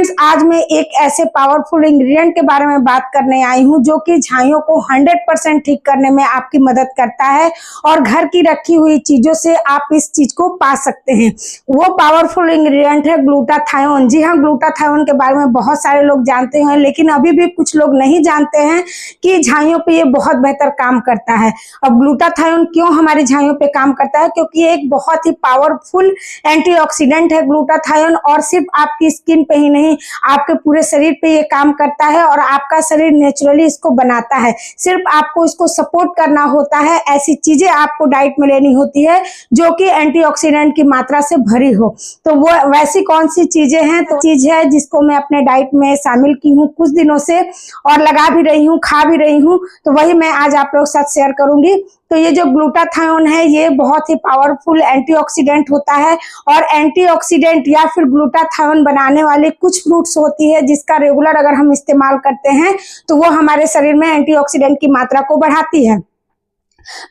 Friends, आज मैं एक ऐसे पावरफुल इंग्रेडिएंट के बारे में बात करने आई हूँ जो कि झाइयों को 100% ठीक करने में आपकी मदद करता है और घर की रखी हुई चीजों से आप इस चीज को पा सकते हैं। वो पावरफुल इंग्रेडिएंट है ग्लूटाथायोन। जी हाँ, ग्लूटाथायोन के बारे में बहुत सारे लोग जानते हैं, लेकिन अभी भी कुछ लोग नहीं जानते हैं कि झाइयों पे ये बहुत बेहतर काम करता है। अब ग्लूटाथायोन क्यों हमारी झाइयों पे काम करता है? क्योंकि ये एक बहुत ही पावरफुल एंटीऑक्सीडेंट है ग्लूटाथायोन, और सिर्फ आपकी स्किन पे ही नहीं, आपके पूरे शरीर पे ये काम करता है और आपका शरीर नेचुरली इसको बनाता है। सिर्फ आपको इसको सपोर्ट करना होता है। ऐसी चीजें आपको डाइट में लेनी होती है जो कि एंटीऑक्सीडेंट की मात्रा से भरी हो। तो वो वैसी कौन सी चीजें हैं? तो चीज है जिसको मैं अपने डाइट में शामिल की हूँ कुछ दिनों से और लगा भी रही हूँ, खा भी रही हूँ, तो वही मैं आज आप लोगों के साथ शेयर करूंगी। तो ये जो ग्लूटाथायोन है ये बहुत ही पावरफुल एंटीऑक्सीडेंट होता है, और एंटीऑक्सीडेंट या फिर ग्लूटाथायोन बनाने वाले कुछ फ्रूट्स होती है जिसका रेगुलर अगर हम इस्तेमाल करते हैं तो वो हमारे शरीर में एंटीऑक्सीडेंट की मात्रा को बढ़ाती है।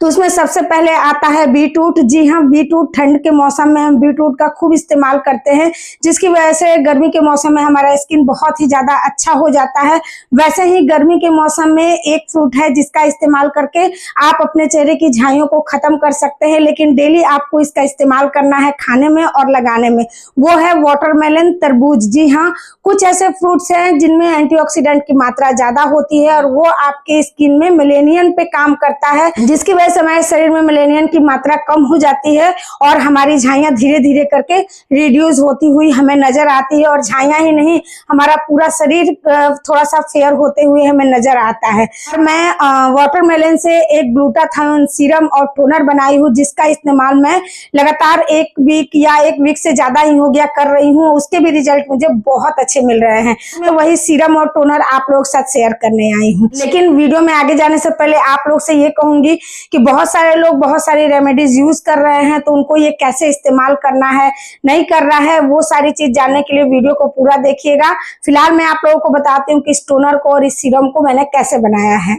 तो उसमें सबसे पहले आता है बीटरूट। जी हाँ, बीटरूट ठंड के मौसम में हम बीटरूट का खूब इस्तेमाल करते हैं, जिसकी वजह से गर्मी के मौसम में हमारा स्किन बहुत ही ज्यादा अच्छा हो जाता है। वैसे ही गर्मी के मौसम में एक फ्रूट है जिसका इस्तेमाल करके आप अपने चेहरे की झाइयों को खत्म कर सकते हैं, लेकिन डेली आपको इसका इस्तेमाल करना है खाने में और लगाने में। वो है वाटरमेलन, तरबूज। जी हाँ, कुछ ऐसे फ्रूट्स हैं जिनमें एंटीऑक्सीडेंट की मात्रा ज्यादा होती है और वो आपके स्किन में मेलेनियन पे काम करता है, जिसकी वजह से हमारे शरीर में मेलेनियन की मात्रा कम हो जाती है और हमारी झाइयां धीरे धीरे करके रिड्यूस होती हुई हमें नजर आती है। और झाइयां ही नहीं, हमारा पूरा शरीर थोड़ा सा फेयर होते हुए हमें नजर आता है। और मैं वाटरमेलन से एक ग्लूटाथायोन सीरम और टोनर बनाई हूँ, जिसका इस्तेमाल मैं लगातार एक वीक से ज्यादा ही हो गया कर रही हूँ। उसके भी रिजल्ट मुझे बहुत अच्छे मिल रहे हैं। मैं वही सीरम और टोनर आप लोग के साथ शेयर करने आई हूँ। लेकिन वीडियो में आगे जाने से पहले आप लोग से ये कहूंगी कि बहुत सारे लोग बहुत सारी रेमेडीज यूज कर रहे हैं, तो उनको ये कैसे इस्तेमाल करना है, नहीं करना है, वो सारी चीज जानने के लिए वीडियो को पूरा देखिएगा। फिलहाल मैं आप लोगों को बताती हूँ कि इस टोनर को और इस सीरम को मैंने कैसे बनाया है।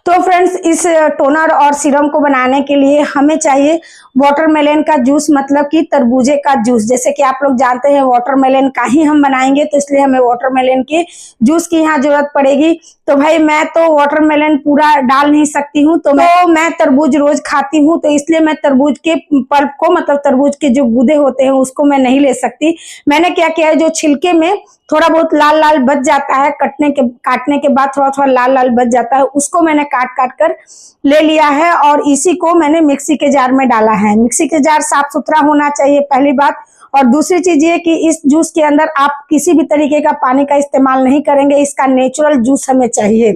तो फ्रेंड्स, इस टोनर और सीरम को बनाने के लिए हमें चाहिए वाटरमेलन का जूस, मतलब कि तरबूजे का जूस। जैसे कि आप लोग जानते हैं वाटरमेलन का ही हम बनाएंगे, तो इसलिए हमें वाटरमेलन के जूस की यहाँ जरूरत पड़ेगी। तो भाई मैं तो वाटरमेलन पूरा डाल नहीं सकती हूँ, तो मैं तरबूज रोज खाती हूँ, तो इसलिए मैं तरबूज के पल्प को, मतलब तरबूज के जो गूदे होते हैं उसको मैं नहीं ले सकती। मैंने क्या किया है, जो छिलके में थोड़ा बहुत लाल लाल बच जाता है, काटने के बाद थोड़ा थोड़ा लाल लाल बच जाता है, उसको मैंने काट कर ले लिया है और इसी को मैंने मिक्सी के जार में डाला है। मिक्सी के जार साफ सुथरा होना चाहिए, पहली बात। और दूसरी चीज ये कि इस जूस के अंदर आप किसी भी तरीके का पानी का इस्तेमाल नहीं करेंगे, इसका नेचुरल जूस हमें चाहिए।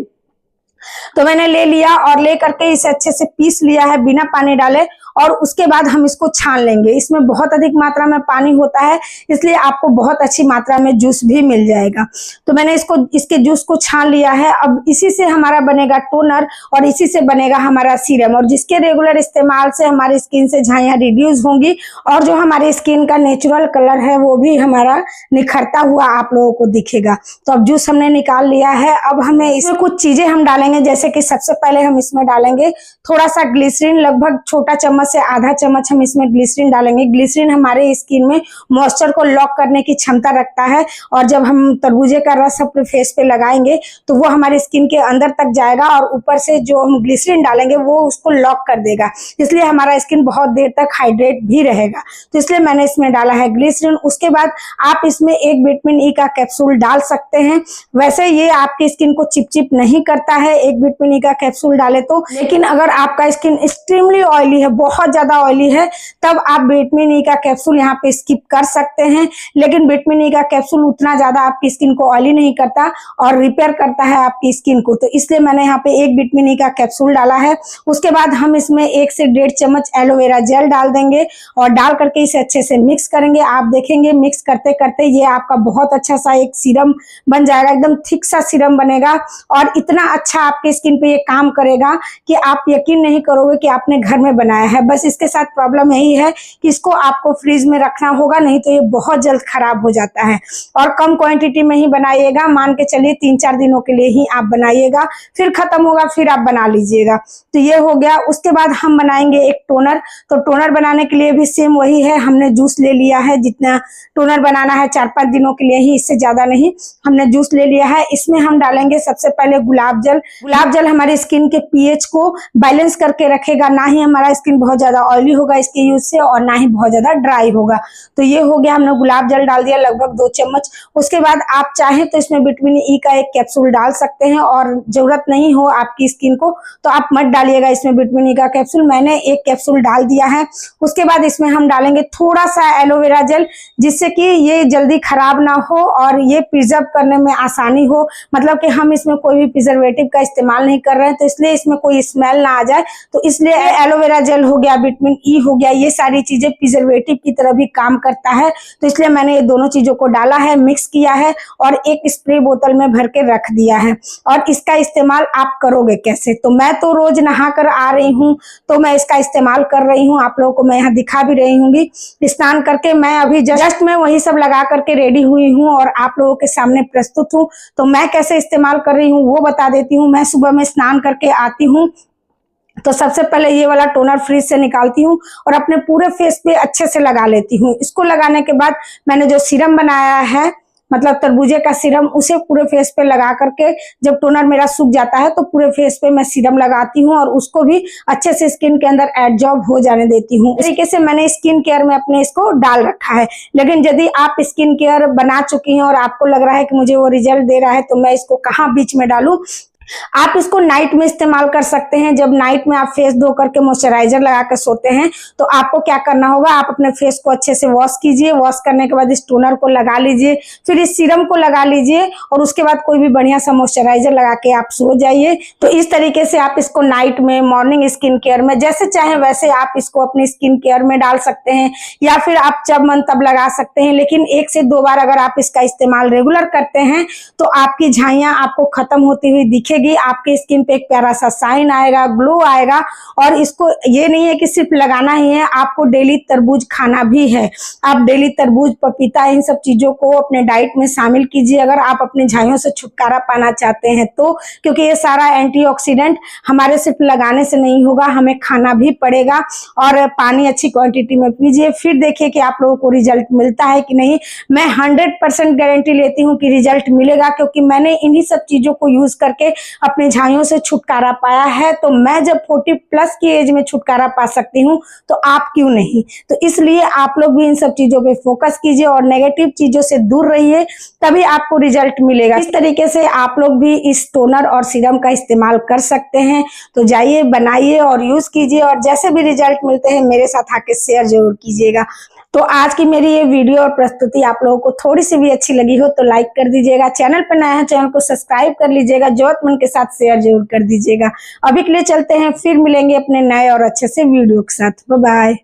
तो मैंने ले लिया और ले करके इसे अच्छे से पीस लिया है बिना पानी डाले, और उसके बाद हम इसको छान लेंगे। इसमें बहुत अधिक मात्रा में पानी होता है, इसलिए आपको बहुत अच्छी मात्रा में जूस भी मिल जाएगा। तो मैंने इसके जूस को छान लिया है। अब इसी से हमारा बनेगा टोनर और इसी से बनेगा हमारा सीरम, और जिसके रेगुलर इस्तेमाल से हमारी स्किन से झाइयां रिड्यूस होंगी और जो हमारी स्किन का नेचुरल कलर है वो भी हमारा निखरता हुआ आप लोगों को दिखेगा। तो अब जूस हमने निकाल लिया है। अब हमें इसमें कुछ चीजें हम डालेंगे, जैसे कि सबसे पहले हम इसमें डालेंगे थोड़ा सा ग्लिसरीन, लगभग छोटा चम्मच से आधा चम्मच हम इसमें ग्लिसरीन डालेंगे। ग्लिसरीन हमारे स्किन में मॉइस्चर को लॉक करने की क्षमता रखता है, और जब हम तरबूजे का रस अपने फेस पे लगाएंगे तो वो हमारी स्किन के अंदर तक जाएगा और ऊपर से जो हम ग्लिसरीन डालेंगे वो उसको लॉक कर देगा, इसलिए हमारा स्किन बहुत देर तक हाइड्रेट भी रहेगा। तो इसलिए मैंने इसमें डाला है ग्लिसरीन। उसके बाद आप इसमें एक विटामिन ई का कैप्सूल डाल सकते हैं। वैसे ये आपकी स्किन को चिपचिप नहीं करता है एक विटामिन ई का कैप्सूल डाले तो, लेकिन अगर आपका स्किन एक्सट्रीमली ऑयली है, बहुत ज्यादा ऑयली है, तब आप विटामिन ई का कैप्सूल यहाँ पे स्किप कर सकते हैं। लेकिन विटामिन ई का कैप्सूल उतना ज्यादा आपकी स्किन को ऑयली नहीं करता और रिपेयर करता है आपकी स्किन को, तो इसलिए मैंने यहाँ पे एक विटामिन ई का कैप्सूल डाला है। उसके बाद हम इसमें 1 से 1.5 चम्मच एलोवेरा जेल डाल देंगे और डाल करके इसे अच्छे से मिक्स करेंगे। आप देखेंगे मिक्स करते करते ये आपका बहुत अच्छा सा एक सीरम बन जाएगा, एकदम थिक सा सीरम बनेगा और इतना अच्छा आपके स्किन पे ये काम करेगा कि आप यकीन नहीं करोगे कि आपने घर में बनाया है। बस इसके साथ प्रॉब्लम यही है कि इसको आपको फ्रीज में रखना होगा, नहीं तो ये बहुत जल्द खराब हो जाता है। और कम क्वांटिटी में ही बनाइएगा, मान के चलिए 3-4 दिनों के लिए ही आप बनाइएगा, फिर खत्म होगा फिर आप बना लीजिएगा। तो ये हो गया। उसके बाद हम बनाएंगे एक टोनर। तो टोनर बनाने के लिए भी सेम वही है, हमने जूस ले लिया है, जितना टोनर बनाना है 4-5 दिनों के लिए ही, इससे ज्यादा नहीं। हमने जूस ले लिया है, इसमें हम डालेंगे सबसे पहले गुलाब जल। गुलाब जल हमारी स्किन के पीएच को बैलेंस करके रखेगा, ना ही हमारा स्किन बहुत ज्यादा ऑयली होगा इसके यूज से और ना ही बहुत ज्यादा ड्राई होगा। तो ये हो गया, हमने गुलाब जल डाल दिया लगभग 2 चम्मच। उसके बाद आप चाहें तो इसमें विटामिन ई का एक कैप्सूल डाल सकते हैं, और जरूरत नहीं हो आपकी स्किन को तो आप मत डालिएगा इसमें विटामिन ई का कैप्सूल। मैंने एक कैप्सूल डाल दिया है। उसके बाद इसमें हम डालेंगे थोड़ा सा एलोवेरा जेल, जिससे कि ये जल्दी खराब ना हो और ये प्रिजर्व करने में आसानी हो। मतलब कि हम इसमें कोई भी प्रिजर्वेटिव का इस्तेमाल नहीं कर रहे हैं, तो इसलिए इसमें कोई स्मेल ना आ जाए। तो इसलिए एलोवेरा जेल हो गया, विटामिन ई हो गया, ये सारी चीजें प्रिजर्वेटिव की तरह भी काम करता है। तो इसलिए मैंने ये दोनों चीजों को डाला है, मिक्स किया है और एक स्प्रे बोतल में भर के रख दिया है। और इसका इस्तेमाल आप करोगे कैसे? तो मैं तो रोज नहा कर आ रही हूँ, तो मैं इसका इस्तेमाल कर रही हूँ, आप लोगों को मैं यहाँ दिखा भी रही हूँ। स्नान करके मैं अभी जस्ट मैं वही सब लगा करके रेडी हुई हूँ और आप लोगों के सामने प्रस्तुत हूँ। तो मैं कैसे इस्तेमाल कर रही हूँ वो बता देती हूँ। मैं सुबह में स्नान करके आती हूँ, तो सबसे पहले ये वाला टोनर फ्रिज से निकालती हूँ और अपने पूरे फेस पे अच्छे से लगा लेती हूँ। इसको लगाने के बाद मैंने जो सीरम बनाया है, मतलब तरबूजे का सीरम, उसे पूरे फेस पे लगा करके जब टोनर मेरा सूख जाता है तो पूरे फेस पे मैं सीरम लगाती हूँ और उसको भी अच्छे से स्किन के अंदर एब्जॉर्ब हो जाने देती हूँ। इस तरीके से मैंने स्किन केयर में अपने इसको डाल रखा है। लेकिन यदि आप स्किन केयर बना चुकी हैं और आपको लग रहा है कि मुझे वो रिजल्ट दे रहा है, तो मैं इसको कहाँ बीच में डालूं? आप इसको नाइट में इस्तेमाल कर सकते हैं। जब नाइट में आप फेस धो करके मॉइस्चराइजर लगा कर सोते हैं, तो आपको क्या करना होगा, आप अपने फेस को अच्छे से वॉश कीजिए। वॉश करने के बाद इस टोनर को लगा लीजिए, फिर इस सीरम को लगा लीजिए और उसके बाद कोई भी बढ़िया सा मॉइस्चराइजर लगा के आप सो जाइए। तो इस तरीके से आप इसको नाइट में, मॉर्निंग स्किन केयर में, जैसे चाहे वैसे आप इसको अपनी स्किन केयर में डाल सकते हैं, या फिर आप जब मन तब लगा सकते हैं। लेकिन 1 से 2 बार अगर आप इसका इस्तेमाल रेगुलर करते हैं तो आपकी झाइयां आपको खत्म होती हुई दिखेगी। आपके स्किन पे एक प्यारा सा साइन आएगा, ग्लो आएगा। और इसको ये नहीं है कि सिर्फ लगाना ही है, आपको डेली तरबूज खाना भी है। आप डेली तरबूज, पपीता, इन सब चीजों को अपने डाइट में शामिल कीजिए, अगर आप अपनी झाइयों से छुटकारा पाना चाहते हैं तो। क्योंकि ये सारा एंटीऑक्सीडेंट हमारे सिर्फ लगाने से नहीं होगा, हमें खाना भी पड़ेगा। और पानी अच्छी क्वांटिटी में पीजिए, फिर देखिए कि आप लोगों को रिजल्ट मिलता है कि नहीं। मैं 100% गारंटी लेती हूँ कि रिजल्ट मिलेगा, क्योंकि मैंने इन्हीं सब चीजों को यूज करके अपने झाइयों से छुटकारा पाया है। तो मैं जब 40+ की एज में छुटकारा पा सकती हूँ, तो आप क्यों नहीं? तो इसलिए आप लोग भी इन सब चीजों पे फोकस कीजिए और नेगेटिव चीजों से दूर रहिए, तभी आपको रिजल्ट मिलेगा। इस तरीके से आप लोग भी इस टोनर और सीरम का इस्तेमाल कर सकते हैं। तो जाइए, बनाइए और यूज कीजिए, और जैसे भी रिजल्ट मिलते हैं मेरे साथ आके शेयर जरूर कीजिएगा। तो आज की मेरी ये वीडियो और प्रस्तुति आप लोगों को थोड़ी सी भी अच्छी लगी हो तो लाइक कर दीजिएगा। चैनल पर नया है, चैनल को सब्सक्राइब कर लीजिएगा। जरूरतमंद के साथ शेयर जरूर कर दीजिएगा। अभी के लिए चलते हैं, फिर मिलेंगे अपने नए और अच्छे से वीडियो के साथ। Bye bye.